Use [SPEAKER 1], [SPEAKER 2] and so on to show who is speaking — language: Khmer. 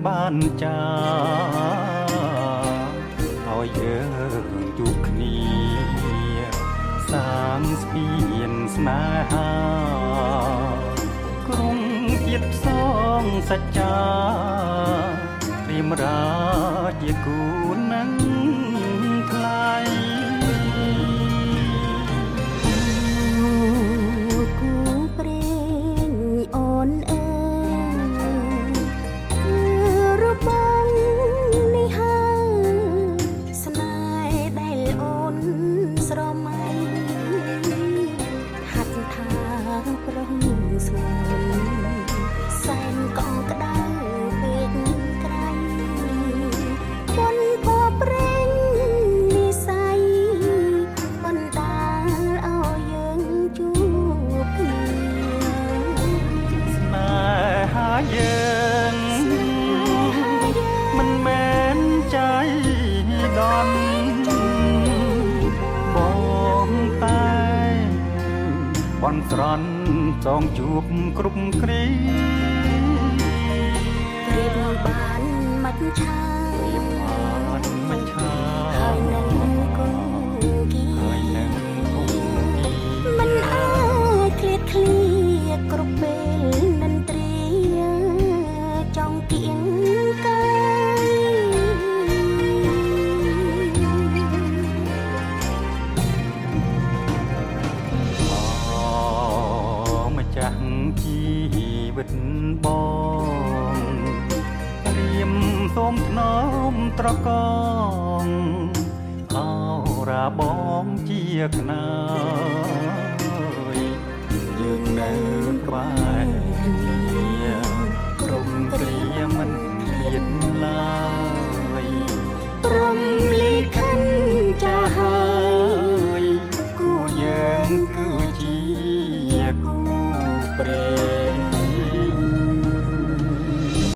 [SPEAKER 1] បានចាឲ្យយើងជួបគ្នាសាងស្ពានស្នេហាក្រុងជាតិផ្សងសច្ចាព្រាមរាជាគូនឹងថ្លៃ
[SPEAKER 2] គូព្រេងអូនអើយគឺរបស់នេះហើយស្នេហ៍ដែលអូនស្រមៃហាត់ថាប្រុងស្ងួនសែនកងក្តៅពេកក្រៃប៉ុនភ័ព្វព្រេងនិស័យបណ្ដាលឲ្យយើងជួបគ្នា
[SPEAKER 1] ស្នេហាយើងមិនមែនใจដន់បងតែបន់ស្រន់ចងជួបគ្រប់គ្រា
[SPEAKER 2] ព្រៀបបានមិនឆា
[SPEAKER 1] បានមិនឆា
[SPEAKER 2] ហើយនឹងគូគីមិនអាចឃ្លាតឃ្លាគ្រប់ពេលនិន្ទ្រាចង់គៀងកាយ
[SPEAKER 1] ម្ចាស់ជីវិតបងព្រាមសូមថ្នមត្រកងអោរាបងជាខ្នា